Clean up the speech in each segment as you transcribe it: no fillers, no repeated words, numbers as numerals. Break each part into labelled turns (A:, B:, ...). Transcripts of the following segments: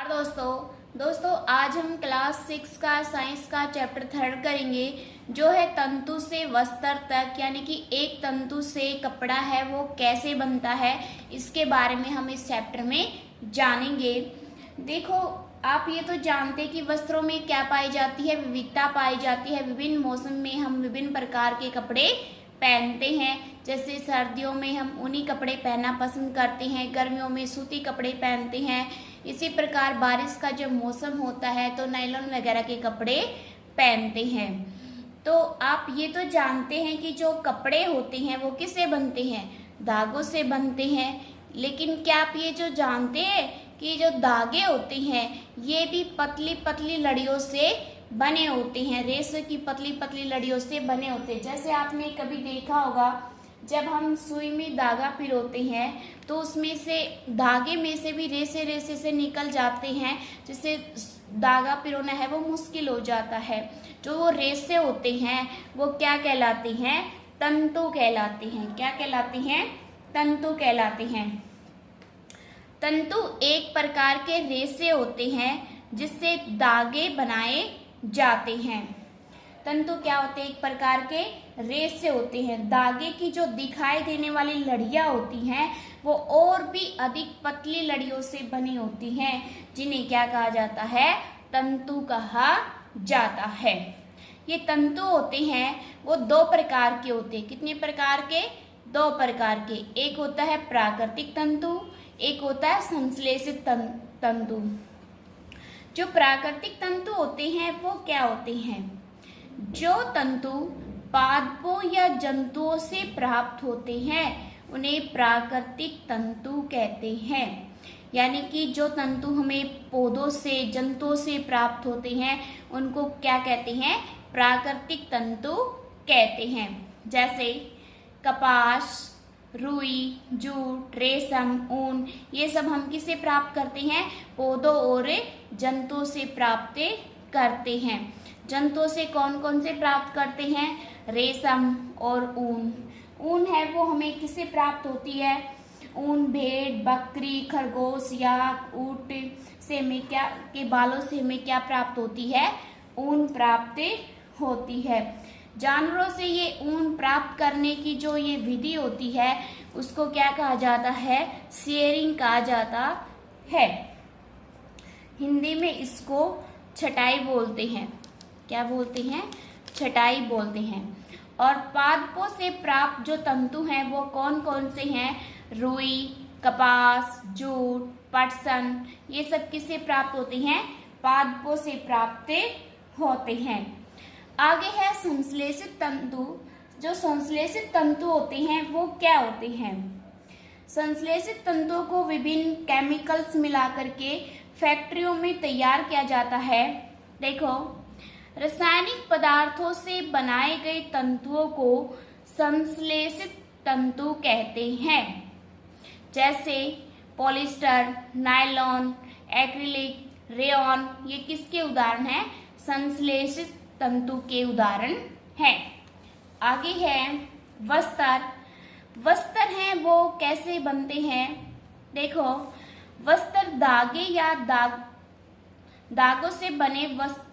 A: दोस्तों आज हम क्लास 6 का साइंस का चैप्टर 3 करेंगे जो है तंतु से वस्त्र तक, यानी कि एक तंतु से कपड़ा है वो कैसे बनता है, इसके बारे में हम इस चैप्टर में जानेंगे। देखो, आप ये तो जानते हैं कि वस्त्रों में क्या पाई जाती है, विविधता पाई जाती है। विभिन्न मौसम में हम विभिन्न प्रकार के कपड़े पहनते हैं। जैसे सर्दियों में हम ऊनी कपड़े पहनना पसंद करते हैं, गर्मियों में सूती कपड़े पहनते हैं। इसी प्रकार बारिश का जब मौसम होता है तो नायलॉन वगैरह के कपड़े पहनते हैं। तो आप ये तो जानते हैं कि जो कपड़े होते हैं वो किससे बनते हैं, धागों से बनते हैं। लेकिन क्या आप ये जो जानते हैं कि जो धागे होते हैं ये भी पतली पतली लड़ियों से बने होते हैं, रेशे की पतली पतली लड़ियों से बने होते हैं। जैसे आपने कभी देखा होगा, जब हम सुई में धागा पिरोते हैं तो उसमें से धागे में से भी रेशे रेशे से निकल जाते हैं, जिससे धागा पिरोना है वो मुश्किल हो जाता है। जो वो रेशे होते हैं वो क्या कहलाते हैं, तंतु कहलाते हैं। क्या कहलाते हैं, तंतु कहलाते हैं। तंतु एक प्रकार के रेशे होते हैं जिससे धागे बनाए जाते हैं। तंतु क्या होते हैं, एक प्रकार के रेशे होते हैं। धागे की जो दिखाई देने वाली लड़ियां होती हैं वो और भी अधिक पतली लड़ियों से बनी होती हैं, जिन्हें क्या कहा जाता है, तंतु कहा जाता है। ये तंतु होते हैं वो दो प्रकार के होते हैं। कितने प्रकार के, दो प्रकार के। एक होता है प्राकृतिक तंतु, एक होता है संश्लेषित तंतु। जो प्राकृतिक तंतु होते हैं वो क्या होते हैं, जो तंतु पादपों या जंतुओं से प्राप्त होते हैं उन्हें प्राकृतिक तंतु कहते हैं। यानी कि जो तंतु हमें पौधों से, जंतुओं से प्राप्त होते हैं उनको क्या कहते हैं, प्राकृतिक तंतु कहते हैं। जैसे कपास, रुई, जूट, रेशम, ऊन, ये सब हम किससे प्राप्त करते हैं, पौधों और जंतुओं से प्राप्त करते हैं। जंतुओं से कौन कौन से प्राप्त करते हैं, रेशम और ऊन। ऊन है वो हमें किससे प्राप्त होती है, ऊन भेड़, बकरी, खरगोश, याक, ऊंट से हमें क्या, के बालों से हमें क्या प्राप्त होती है, ऊन प्राप्त होती है। जानवरों से ये ऊन प्राप्त करने की जो ये विधि होती है उसको क्या कहा जाता है, शेयरिंग कहा जाता है। हिंदी में इसको छटाई बोलते हैं। क्या बोलते हैं, छटाई बोलते हैं। और पादपों से प्राप्त जो तंतु हैं वो कौन कौन से हैं, रुई, कपास, जूट, पटसन, ये सब किससे प्राप्त होते हैं, पादपों से प्राप्त होते हैं। आगे है संश्लेषित तंतु। जो संश्लेषित तंतु होते हैं वो क्या होते हैं, संश्लेषित तंतुओं को विभिन्न केमिकल्स मिलाकर के फैक्ट्रियों में तैयार किया जाता है। देखो, रासायनिक पदार्थों से बनाए गए तंतुओं को संश्लेषित तंतु कहते हैं। जैसे पॉलिस्टर, नायलॉन, एक्रिलिक, रेयॉन, ये किसके उदाहरण हैं, संश्लेषित तंतु के उदाहरण हैं। आगे है वस्त्र। वस्त्र हैं वो कैसे बनते हैं, देखो, वस्त्र धागे या धागों से बने वस्तु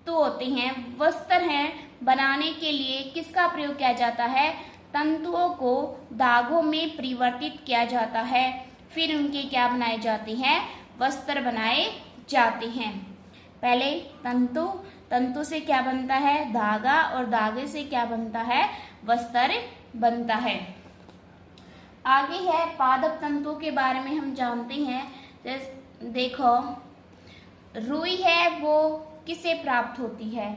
A: होते हैं। वस्त्र हैं बनाने के लिए किसका प्रयोग किया जाता है, तंतुओं को धागों में परिवर्तित किया जाता है, फिर उनके क्या बनाए जाते हैं, वस्त्र बनाए जाते हैं। पहले तंतु से क्या बनता है, धागा, और धागे से क्या बनता है, वस्त्र बनता है। आगे है पादप तंतु के बारे में हम जानते हैं। देखो, रुई है वो किससे प्राप्त होती है,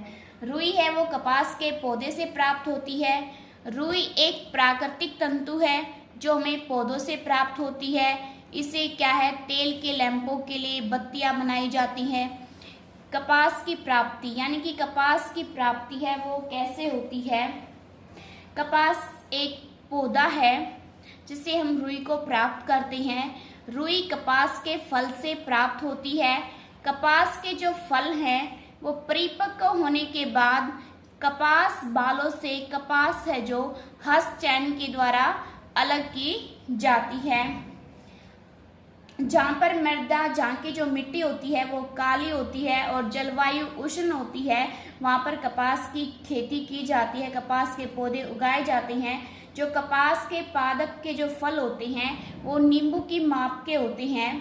A: रुई है वो कपास के पौधे से प्राप्त होती है। रुई एक प्राकृतिक तंतु है जो हमें पौधों से प्राप्त होती है। इसे क्या है, तेल के लैंपों के लिए बत्तियां बनाई जाती हैं। कपास की प्राप्ति, यानी कि कपास की प्राप्ति है वो कैसे होती है, कपास एक पौधा है जिससे हम रुई को प्राप्त करते हैं। रुई कपास के फल से प्राप्त होती है। कपास के जो फल हैं वो परिपक्व होने के बाद कपास बालों से, कपास है जो हस्त चैन के द्वारा अलग की जाती है। जहाँ पर मृदा, जहाँ की जो मिट्टी होती है वो काली होती है और जलवायु उष्ण होती है, वहाँ पर कपास की खेती की जाती है, कपास के पौधे उगाए जाते हैं। जो कपास के पादप के जो फल होते हैं वो नींबू की माप के होते हैं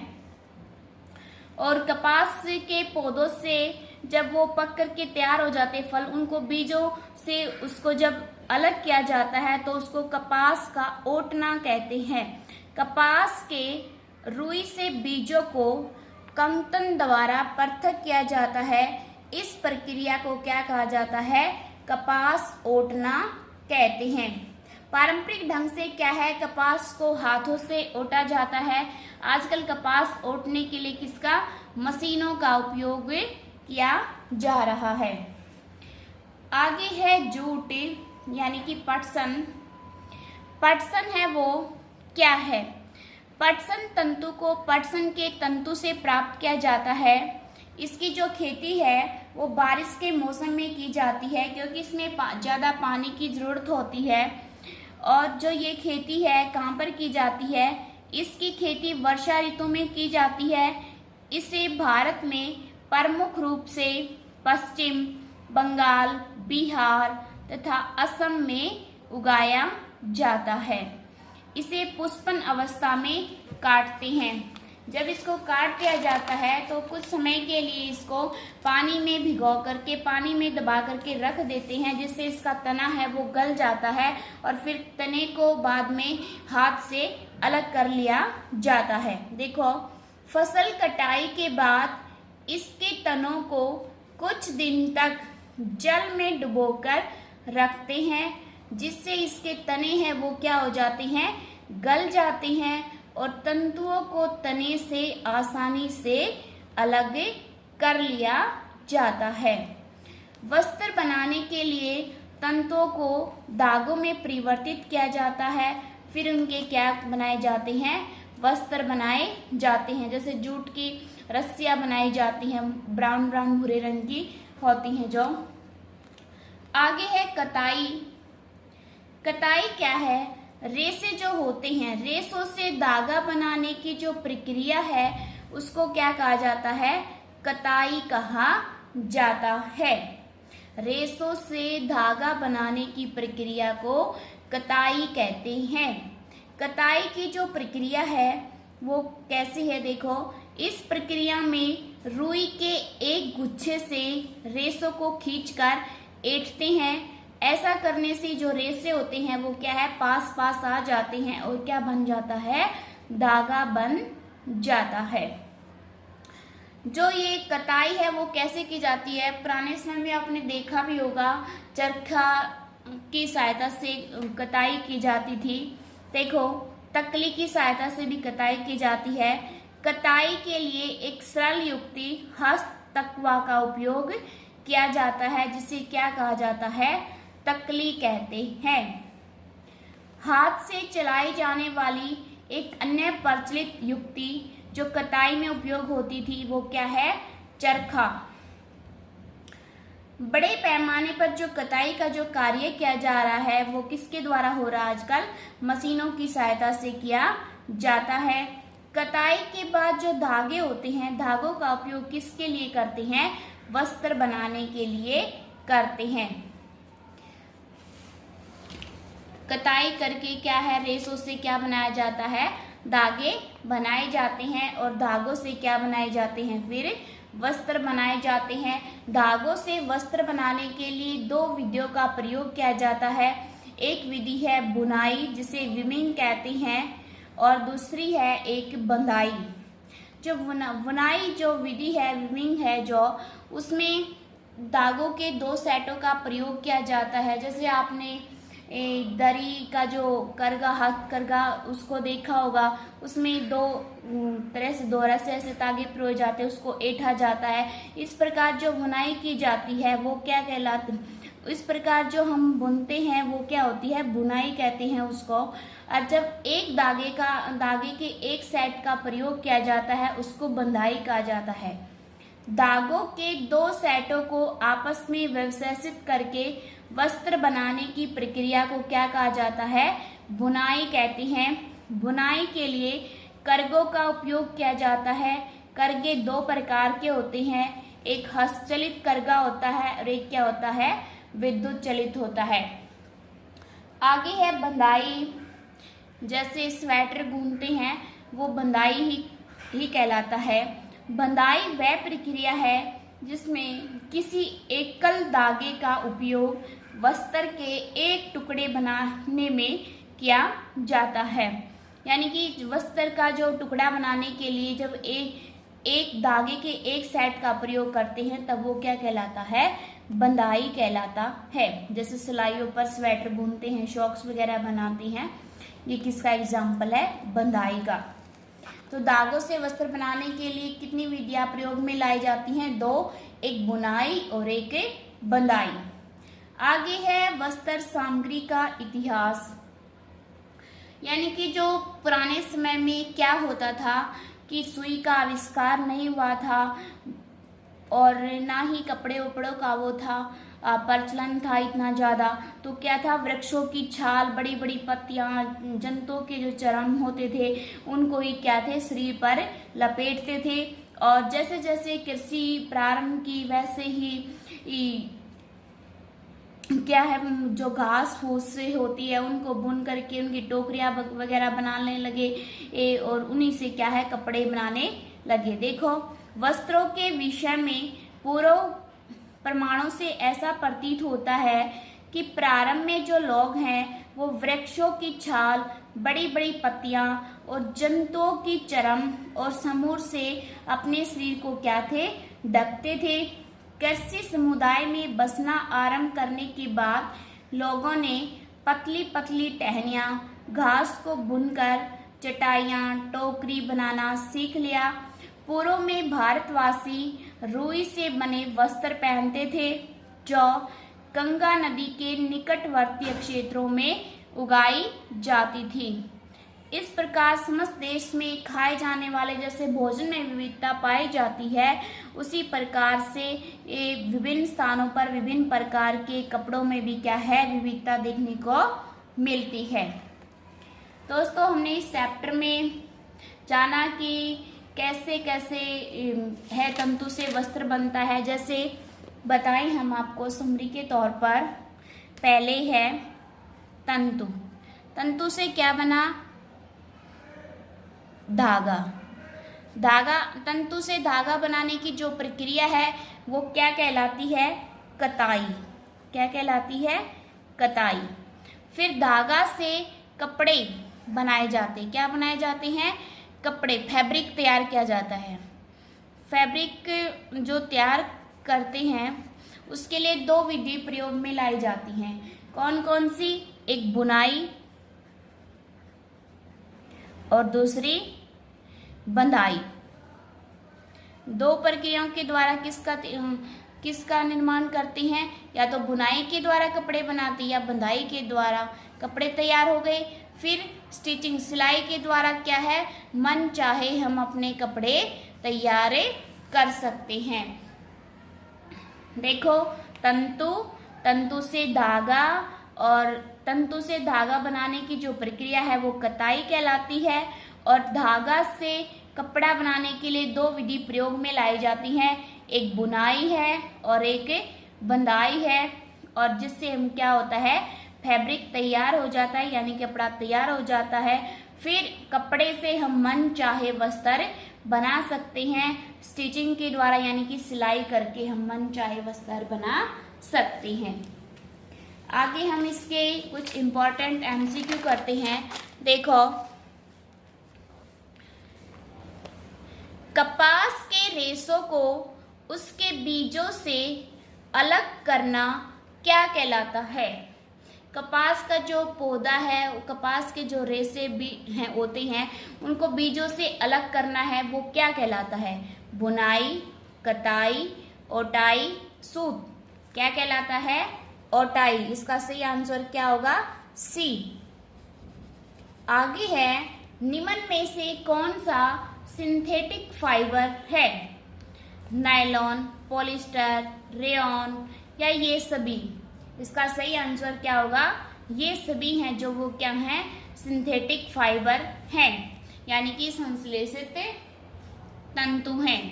A: और कपास के पौधों से जब वो पक करके तैयार हो जाते फल, उनको बीजों से उसको जब अलग किया जाता है तो उसको कपास का ओटना कहते हैं। कपास के रुई से बीजों को कंकतन द्वारा पृथक किया जाता है। इस प्रक्रिया को क्या कहा जाता है? कपास ओटना कहते हैं। पारंपरिक ढंग से क्या है? कपास को हाथों से ओटा जाता है। आजकल कपास ओटने के लिए किसका? मशीनों का उपयोग किया जा रहा है। आगे है जूट यानी कि पटसन। पटसन है वो क्या है? पटसन तंतु को पटसन के तंतु से प्राप्त किया जाता है। इसकी जो खेती है वो बारिश के मौसम में की जाती है क्योंकि इसमें ज़्यादा पानी की ज़रूरत होती है। और जो ये खेती है कहाँ पर की जाती है? इसकी खेती वर्षा ऋतु में की जाती है। इसे भारत में प्रमुख रूप से पश्चिम बंगाल, बिहार तथा असम में उगाया जाता है। इसे पुष्पन अवस्था में काटते हैं। जब इसको काट दिया जाता है तो कुछ समय के लिए इसको पानी में भिगो करके, पानी में दबा करके रख देते हैं, जिससे इसका तना है वो गल जाता है और फिर तने को बाद में हाथ से अलग कर लिया जाता है। देखो, फसल कटाई के बाद इसके तनों को कुछ दिन तक जल में डुबोकर रखते हैं, जिससे इसके तने हैं वो क्या हो जाते हैं? गल जाते हैं और तंतुओं को तने से आसानी से अलग कर लिया जाता है। वस्त्र बनाने के लिए तंतुओं को धागों में परिवर्तित किया जाता है, फिर उनके क्या बनाए जाते हैं? वस्त्र बनाए जाते हैं। जैसे जूट की रस्सियां बनाई जाती हैं, ब्राउन ब्राउन भूरे रंग की होती हैं जो। आगे है कताई। कताई क्या है? रेशे जो होते हैं, रेशों से धागा बनाने की जो प्रक्रिया है उसको क्या कहा जाता है? कताई कहा जाता है। रेशों से धागा बनाने की प्रक्रिया को कताई कहते हैं। कताई की जो प्रक्रिया है वो कैसी है? देखो, इस प्रक्रिया में रुई के एक गुच्छे से रेशों को खींचकर ऐंठते हैं। ऐसा करने से जो रेशे होते हैं वो क्या है? पास पास आ जाते हैं और क्या बन जाता है? धागा बन जाता है। जो ये कताई है वो कैसे की जाती है? पुराने समय में आपने देखा भी होगा, चरखा की सहायता से कताई की जाती थी। देखो, तकली की सहायता से भी कताई की जाती है। कताई के लिए एक सरल युक्ति हस्त तकवा का उपयोग किया जाता है, जिसे क्या कहा जाता है? तकली कहते हैं। हाथ से चलाई जाने वाली एक अन्य प्रचलित युक्ति जो कताई में उपयोग होती थी वो क्या है? चरखा। बड़े पैमाने पर जो कताई का जो कार्य किया जा रहा है वो किसके द्वारा हो रहा है आजकल? मशीनों की सहायता से किया जाता है। कताई के बाद जो धागे होते हैं, धागों का उपयोग किसके लिए करते हैं? वस्त्र बनाने के लिए करते हैं। कताई करके क्या है? रेशों से क्या बनाया जाता है? धागे बनाए जाते हैं और धागों से क्या बनाए जाते हैं? फिर वस्त्र बनाए जाते हैं। धागों से वस्त्र बनाने के लिए दो विधियों का प्रयोग किया जाता है। एक विधि है बुनाई, जिसे विमिंग कहते हैं, और दूसरी है एक बंधाई। जो बुनाई जो विधि है, विमिंग है जो, उसमें धागों के दो सेटों का प्रयोग किया जाता है। जैसे आपने दरी का जो करगा, हाथ करगा, उसको देखा होगा, उसमें दो तरह से दोहरा से ऐसे तागे पिरोए जाते हैं, उसको ऐंठा जाता है। इस प्रकार जो बुनाई की जाती है वो क्या कहलाती? इस प्रकार जो हम बुनते हैं वो क्या होती है? बुनाई कहते हैं उसको। और जब एक धागे के एक सेट का प्रयोग किया जाता है उसको बंधाई कहा जाता है। धागों के दो सेटों को आपस में व्यवस्थित करके वस्त्र बनाने की प्रक्रिया को क्या कहा जाता है? बुनाई कहते हैं। बुनाई के लिए करगों का उपयोग किया जाता है। करगे दो प्रकार के होते हैं, एक हस्तचलित करगा होता है और एक क्या होता है, विद्युत चलित होता है। आगे है बंधाई, जैसे स्वेटर बुनते हैं वो बंधाई ही कहलाता है। बंधाई वह प्रक्रिया है जिसमें किसी एकल धागे का उपयोग वस्त्र के एक टुकड़े बनाने में किया जाता है। यानी कि वस्त्र का जो टुकड़ा बनाने के लिए जब एक धागे के एक सेट का प्रयोग करते हैं तब वो क्या कहलाता है, बंधाई कहलाता है। जैसे सिलाइयों पर स्वेटर बुनते हैं, सॉक्स वगैरह बनाते हैं, ये किसका एग्जाम्पल है, बंधाई का। तो धागों से वस्त्र बनाने के लिए कितनी विधियां प्रयोग में लाई जाती हैं, दो, एक बुनाई और एक बंधाई। आगे है वस्त्र सामग्री का इतिहास, यानी कि जो पुराने समय में क्या होता था कि सुई का आविष्कार नहीं हुआ था और ना ही कपड़े उपड़ों का वो था प्रचलन था इतना ज़्यादा, तो क्या था, वृक्षों की छाल, बड़ी बड़ी पत्तियां, जंतुओं के जो चर्म होते थे उनको ही क्या थे, शरीर पर लपेटते थे। और जैसे जैसे कृषि प्रारंभ की वैसे ही क्या है, जो घास फूस से होती है उनको बुन करके उनकी टोकरियां वगैरह बनाने लगे और उन्हीं से क्या है, कपड़े बनाने लगे। देखो, वस्त्रों के विषय में पूर्व प्रमाणों से ऐसा प्रतीत होता है कि प्रारंभ में जो लोग हैं वो वृक्षों की छाल, बड़ी बड़ी पत्तियां और जंतुओं की चर्म और समूर से अपने शरीर को क्या थे, ढकते थे। कृषि समुदाय में बसना आरंभ करने के बाद लोगों ने पतली पतली टहनियाँ, घास को बुनकर चटाइयाँ, टोकरी बनाना सीख लिया। पूर्व में भारतवासी रुई से बने वस्त्र पहनते थे जो गंगा नदी के निकटवर्ती क्षेत्रों में उगाई जाती थी। इस प्रकार समस्त देश में खाए जाने वाले जैसे भोजन में विविधता पाई जाती है, उसी प्रकार से विभिन्न स्थानों पर विभिन्न प्रकार के कपड़ों में भी क्या है, विविधता देखने को मिलती है। दोस्तों, हमने इस चैप्टर में जाना कि कैसे कैसे है तंतु से वस्त्र बनता है। जैसे बताएं हम आपको समरी के तौर पर, पहले है तंतु। तंतु से क्या बना, धागा। तंतु से धागा बनाने की जो प्रक्रिया है वो क्या कहलाती है, कताई। क्या कहलाती है, कताई। फिर धागा से कपड़े बनाए जाते, क्या बनाए जाते हैं, कपड़े, फैब्रिक तैयार किया जाता है। फैब्रिक जो तैयार करते हैं उसके लिए दो विधि प्रयोग में लाई जाती हैं। कौन कौन सी, एक बुनाई और दूसरी बंधाई। दो प्रक्रियाओं के द्वारा किसका निर्माण करते हैं, या तो बुनाई के द्वारा कपड़े बनाते या बंधाई के द्वारा कपड़े तैयार हो गए। फिर स्टिचिंग, सिलाई के द्वारा क्या है, मन चाहे हम अपने कपड़े तैयार कर सकते हैं। देखो, तंतु से धागा, और तंतु से धागा बनाने की जो प्रक्रिया है वो कताई कहलाती है। और धागा से कपड़ा बनाने के लिए दो विधि प्रयोग में लाई जाती हैं, एक बुनाई है और एक बंधाई है। और जिससे हम क्या होता है, फैब्रिक तैयार हो जाता है, यानी कपड़ा तैयार हो जाता है। फिर कपड़े से हम मन चाहे वस्त्र बना सकते हैं स्टिचिंग के द्वारा, यानी कि सिलाई करके हम मन चाहे वस्त्र बना सकते हैं। आगे हम इसके कुछ इम्पोर्टेंट एमसीक्यू करते हैं। देखो, कपास के रेशों को उसके बीजों से अलग करना क्या कहलाता है। कपास का जो पौधा है, कपास के जो रेशे भी हैं होते हैं उनको बीजों से अलग करना है, वो क्या कहलाता है, बुनाई, कताई, ओटाई, सूत। क्या कहलाता है, ओटाई। इसका सही आंसर क्या होगा, सी। आगे है, निम्न में से कौन सा सिंथेटिक फाइबर है, नायलॉन, पॉलिस्टर, रेयॉन या ये सभी। इसका सही आंसर क्या होगा, ये सभी हैं जो वो क्या हैं, सिंथेटिक फाइबर हैं। यानी कि संश्लेषित तंतु हैं।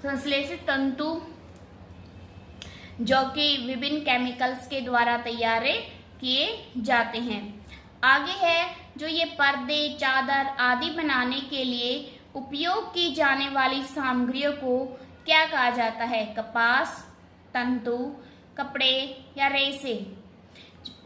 A: संश्लेषित तंतु जो कि विभिन्न केमिकल्स के द्वारा तैयार किए जाते हैं। आगे है जो ये पर्दे, चादर आदि बनाने के लिए उपयोग की जाने वाली सामग्रियों को क्या कहा जाता है? कपास, तंतु, कपड़े या रेशे।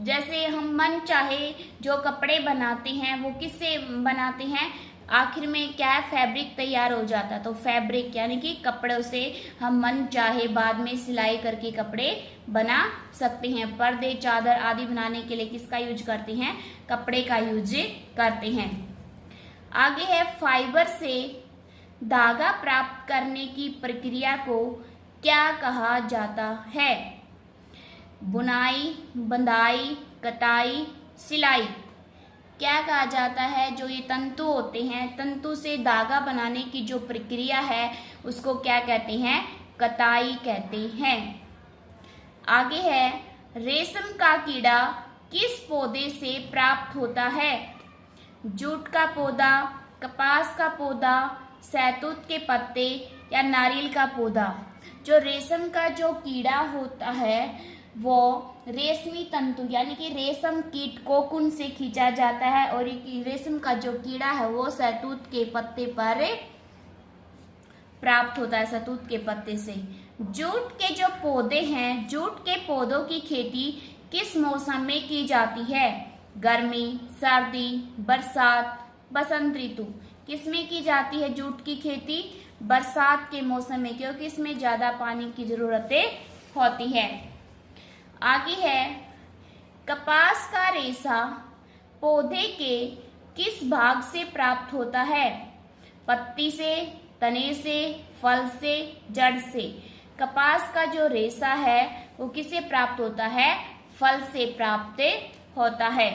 A: जैसे हम मन चाहे जो कपड़े बनाते हैं वो किससे बनाते हैं? आखिर में क्या है? फैब्रिक तैयार हो जाता है। तो फैब्रिक यानी कि कपड़ों से हम मन चाहे बाद में सिलाई करके कपड़े बना सकते हैं। पर्दे, चादर आदि बनाने के लिए किसका यूज करते हैं? कपड़े का यूज करते हैं। आगे है फाइबर से धागा प्राप्त करने की प्रक्रिया को क्या कहा जाता है? बुनाई, बंधाई, कटाई, सिलाई। क्या कहा जाता है? जो ये तंतु होते हैं, तंतु से धागा बनाने की जो प्रक्रिया है उसको क्या कहते हैं? कताई कहते हैं। आगे है रेशम का कीड़ा किस पौधे से प्राप्त होता है? जूट का पौधा, कपास का पौधा, शहतूत के पत्ते या नारियल का पौधा। जो रेशम का जो कीड़ा होता है वो रेशमी तंतु यानी कि रेशम कीट कोकून से खींचा जाता है और रेशम का जो कीड़ा है वो शहतूत के पत्ते पर प्राप्त होता है, शहतूत के पत्ते से। जूट के जो पौधे हैं, जूट के पौधों की खेती किस मौसम में की जाती है? गर्मी, सर्दी, बरसात, बसंत ऋतु। किसमें की जाती है जूट की खेती? बरसात के मौसम में, क्योंकि इसमें ज्यादा पानी की जरूरतें होती है। आगे है कपास का रेशा पौधे के किस भाग से प्राप्त होता है? पत्ती से, तने से, फल से, जड़ से। कपास का जो रेशा है वो किससे प्राप्त होता है? फल से प्राप्त होता है।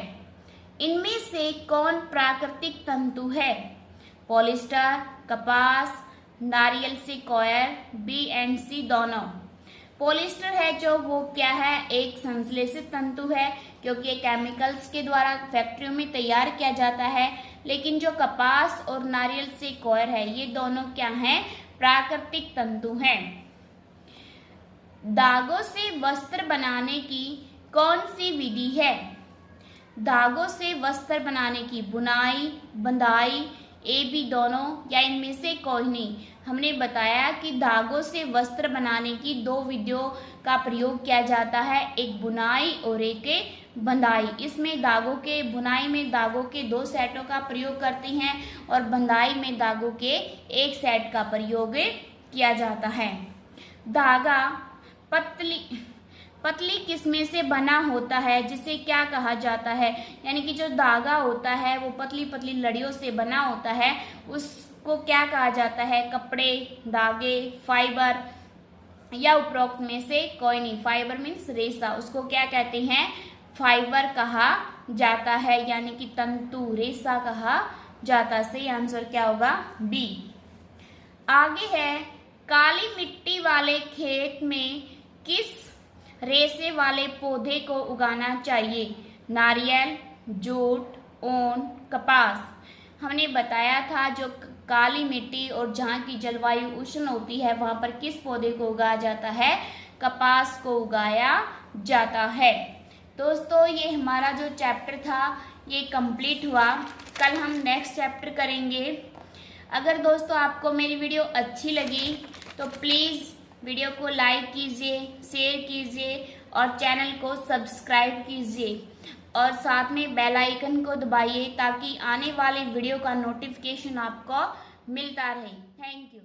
A: इनमें से कौन प्राकृतिक तंतु है? पॉलिस्टर, कपास, नारियल से कॉयर, बी एंड सी दोनों। पॉलिस्टर है जो वो क्या है? एक संश्लेषित तंतु है क्योंकि ये केमिकल्स के द्वारा फैक्ट्रियों में तैयार किया जाता है। लेकिन जो कपास और नारियल से कॉयर है ये दोनों क्या हैं? प्राकृतिक तंतु हैं। धागों से वस्त्र बनाने की कौन सी विधि है? धागों से वस्त्र बनाने की बुनाई, बंधाई, ए बी दोनों या इनमें से कोई नहीं। हमने बताया कि धागों से वस्त्र बनाने की दो विधियों का प्रयोग किया जाता है, एक बुनाई और एक बंधाई। इसमें धागों के बुनाई में धागों के 2 सेटों का प्रयोग करते हैं और बंधाई में धागों के 1 सेट का प्रयोग किया जाता है। धागा पतली किस्में से बना होता है जिसे क्या कहा जाता है? यानी कि जो धागा होता है वो पतली पतली लड़ियों से बना होता है, उसको क्या कहा जाता है? कपड़े, धागे, फाइबर या उपरोक्त में से कोई नहीं। फाइबर मीन्स रेशा, उसको क्या कहते हैं? फाइबर कहा जाता है, यानी कि तंतु, रेशा कहा जाता है। सही आंसर क्या होगा? बी। आगे है काली मिट्टी वाले खेत में किस रेशे वाले पौधे को उगाना चाहिए? नारियल, जूट, ऊन, कपास। हमने बताया था जो काली मिट्टी और जहाँ की जलवायु उष्ण होती है वहाँ पर किस पौधे को उगाया जाता है? कपास को उगाया जाता है। दोस्तों ये हमारा जो चैप्टर था ये कंप्लीट हुआ। कल हम नेक्स्ट चैप्टर करेंगे। अगर दोस्तों आपको मेरी वीडियो अच्छी लगी तो प्लीज़ वीडियो को लाइक कीजिए, शेयर कीजिए और चैनल को सब्सक्राइब कीजिए और साथ में बेल आइकन को दबाइए ताकि आने वाले वीडियो का नोटिफिकेशन आपको मिलता रहे। Thank you.